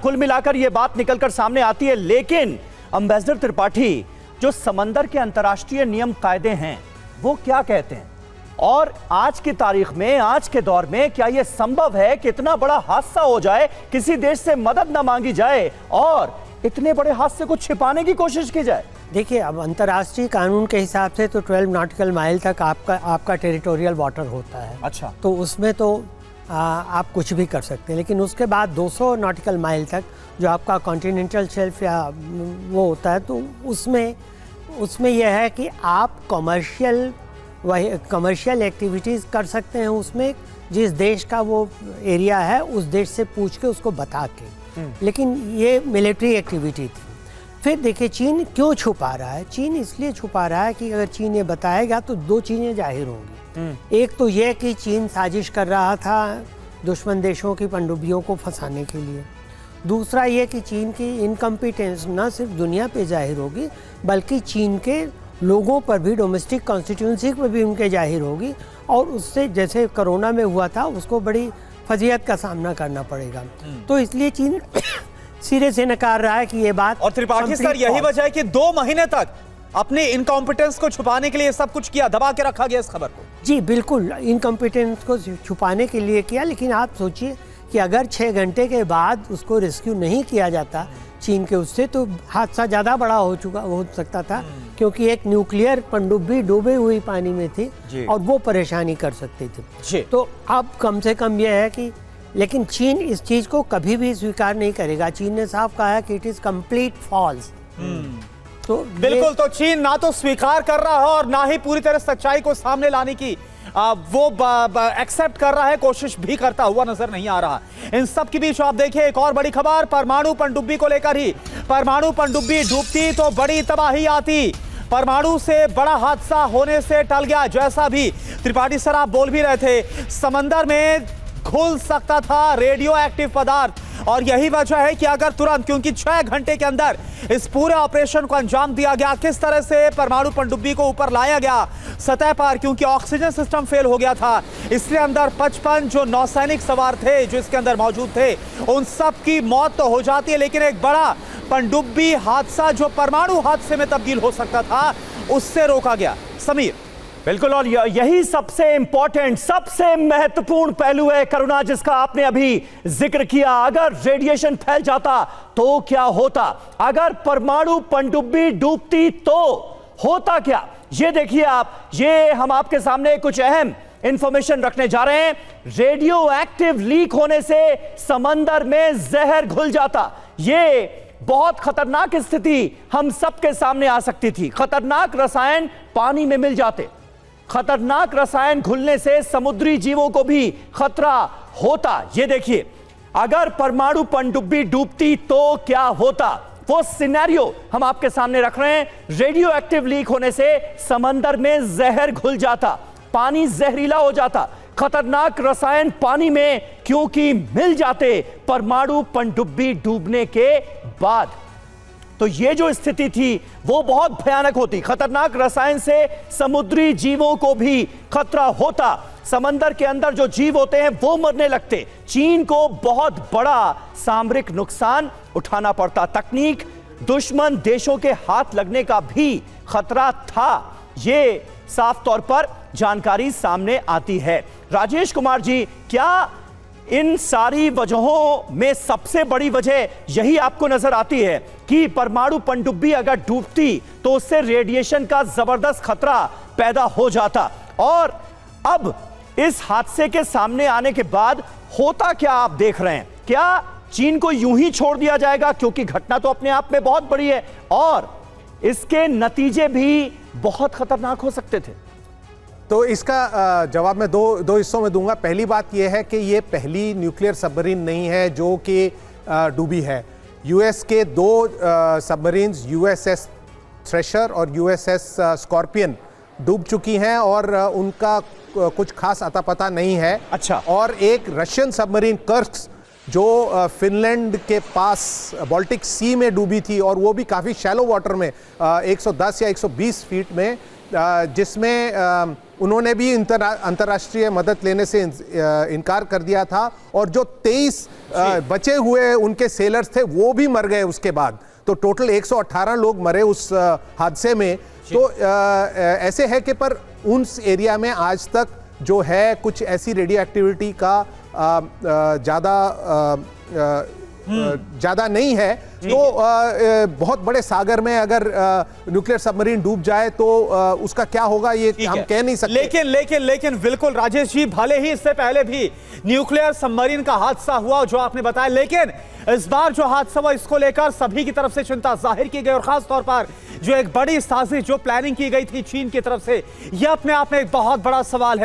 कुल मिलाकर यह बात निकलकर सामने आती है। लेकिन एम्बेसडर त्रिपाठी, जो समंदर के अंतर्राष्ट्रीय नियम कायदे हैं वो क्या कहते हैं? और आज की तारीख में, आज के दौर में क्या यह संभव है कि इतना बड़ा हादसा हो जाए, किसी देश से मदद ना मांगी जाए और इतने बड़े हादसे को छिपाने की कोशिश की जाए? देखिए, अब अंतर्राष्ट्रीय कानून के हिसाब से तो 12 नॉटिकल माइल तक आपका टेरिटोरियल वाटर होता है। अच्छा। तो उसमें तो आप कुछ भी कर सकते हैं, लेकिन उसके बाद 200 नॉटिकल माइल तक जो आपका कॉन्टिनेंटल शेल्फ या वो होता है, तो उसमें यह है कि आप कमर्शियल एक्टिविटीज़ कर सकते हैं उसमें, जिस देश का वो एरिया है उस देश से पूछ के उसको बता के। लेकिन ये मिलिट्री एक्टिविटी थी। फिर देखिए, चीन क्यों छुपा रहा है? चीन इसलिए छुपा रहा है कि अगर चीन ये बताएगा तो दो चीज़ें जाहिर होंगी। एक तो ये कि चीन साजिश कर रहा था दुश्मन देशों की पनडुब्बियों को फंसाने के लिए। दूसरा ये कि चीन की इनकम्पिटेंस न सिर्फ दुनिया पे जाहिर होगी, बल्कि चीन के लोगों पर भी, डोमेस्टिक कॉन्स्टिट्यूंसी पर भी उनके जाहिर होगी, और उससे जैसे कोरोना में हुआ था उसको बड़ी फजीयत का सामना करना पड़ेगा। तो इसलिए चीन सिरे से नकार रहा है कि ये बात। और त्रिपाठी सर, यही वजह है कि 2 महीने तक अपने इनकॉम्पिटेंस को छुपाने के लिए सब कुछ किया, दबा के रखा गया इस खबर को। जी बिल्कुल, इनकॉम्पिटेंस को छुपाने के लिए किया। लेकिन आप सोचिए कि अगर 6 घंटे के बाद उसको रेस्क्यू नहीं किया जाता चीन के उससे, तो हादसा ज़्यादा बड़ा हो सकता था, क्योंकि एक न्यूक्लियर पनडुब्बी डूबे हुई पानी में थी और वो परेशानी कर सकती थी। तो अब कम से कम यह है कि, लेकिन चीन इस चीज़ को कभी भी स्वीकार नहीं करेगा। चीन ने साफ कहा है कि इट इज़ कंप्लीट फॉल्स। तो बिल्कुल, तो चीन ना तो स्वीकार कर रहा है और ना ही पूरी तरह सच्चाई को सामने लाने की वो एक्सेप्ट कर रहा है, कोशिश भी करता हुआ नजर नहीं आ रहा। इन सब के बीच आप देखिए एक और बड़ी खबर परमाणु पनडुब्बी को लेकर ही। परमाणु पनडुब्बी डूबती तो बड़ी तबाही आती। परमाणु से बड़ा हादसा होने से टल गया, जैसा भी त्रिपाठी सर आप बोल भी रहे थे, समंदर में घुल सकता था रेडियो एक्टिव पदार्थ। और यही वजह है कि अगर तुरंत, क्योंकि 6 घंटे के अंदर इस पूरे ऑपरेशन को अंजाम दिया गया, किस तरह से परमाणु पनडुब्बी को ऊपर लाया गया सतह पर, क्योंकि ऑक्सीजन सिस्टम फेल हो गया था, इसलिए अंदर 55 जो नौसैनिक सवार थे जो इसके अंदर मौजूद थे, उन सब की मौत तो हो जाती है, लेकिन एक बड़ा पनडुब्बी हादसा जो परमाणु हादसे में तब्दील हो सकता था, उससे रोका गया। समीर। बिल्कुल, और यही सबसे इंपॉर्टेंट, सबसे महत्वपूर्ण पहलू है करुणा, जिसका आपने अभी जिक्र किया। अगर रेडिएशन फैल जाता तो क्या होता? अगर परमाणु पनडुब्बी डूबती तो होता क्या? ये देखिए आप, ये हम आपके सामने कुछ अहम इंफॉर्मेशन रखने जा रहे हैं। रेडियो एक्टिव लीक होने से समंदर में जहर घुल जाता। ये बहुत खतरनाक स्थिति हम सबके सामने आ सकती थी। खतरनाक रसायन पानी में मिल जाते। खतरनाक रसायन घुलने से समुद्री जीवों को भी खतरा होता। ये देखिए, अगर परमाणु पनडुब्बी डूबती तो क्या होता, वो सिनेरियो हम आपके सामने रख रहे हैं। रेडियो एक्टिव लीक होने से समंदर में जहर घुल जाता, पानी जहरीला हो जाता, खतरनाक रसायन पानी में क्योंकि मिल जाते परमाणु पनडुब्बी डूबने के बाद। तो ये जो स्थिति थी वो बहुत भयानक होती। खतरनाक रसायन से समुद्री जीवों को भी खतरा होता। समंदर के अंदर जो जीव होते हैं वो मरने लगते। चीन को बहुत बड़ा सामरिक नुकसान उठाना पड़ता। तकनीक दुश्मन देशों के हाथ लगने का भी खतरा था। ये साफ तौर पर जानकारी सामने आती है। राजेश कुमार जी, क्या इन सारी वजहों में सबसे बड़ी वजह यही आपको नजर आती है कि परमाणु पनडुब्बी अगर डूबती तो उससे रेडिएशन का जबरदस्त खतरा पैदा हो जाता? और अब इस हादसे के सामने आने के बाद होता क्या आप देख रहे हैं? क्या चीन को यूं ही छोड़ दिया जाएगा, क्योंकि घटना तो अपने आप में बहुत बड़ी है और इसके नतीजे भी बहुत खतरनाक हो सकते थे? तो इसका जवाब मैं दो हिस्सों में दूंगा। पहली बात यह है कि ये पहली न्यूक्लियर सबमरीन नहीं है जो कि डूबी है। यूएस के 2 सबमरीन्स, यूएसएस थ्रेशर और यूएसएस स्कॉर्पियन, डूब चुकी हैं और उनका कुछ खास अता पता नहीं है। अच्छा। और एक रशियन सबमरीन कर्स्क जो फिनलैंड के पास बाल्टिक सी में डूबी थी, और वो भी काफ़ी शैलो वाटर में 110 या 120 फीट में, जिसमें उन्होंने भी अंतर्राष्ट्रीय मदद लेने से इनकार कर दिया था, और जो 23 बचे हुए उनके सेलर्स थे वो भी मर गए उसके बाद। तो टोटल 118 लोग मरे उस हादसे में। तो ऐसे है कि पर उस एरिया में आज तक जो है कुछ ऐसी रेडियो एक्टिविटी का ज़्यादा नहीं है। तो बहुत बड़े सागर में अगर न्यूक्लियर सबमरीन डूब जाए तो उसका क्या होगा ये हम कह नहीं सकते। लेकिन बिल्कुल राजेश जी, भले ही इससे पहले भी न्यूक्लियर सबमरीन का हादसा हुआ जो आपने बताया, लेकिन इस बार जो हादसा हुआ इसको लेकर सभी की तरफ से चिंता जाहिर की गई, और खास तौर पर जो एक बड़ी साजिश जो प्लानिंग की गई थी चीन की तरफ से, यह अपने आप में एक बहुत बड़ा सवाल है।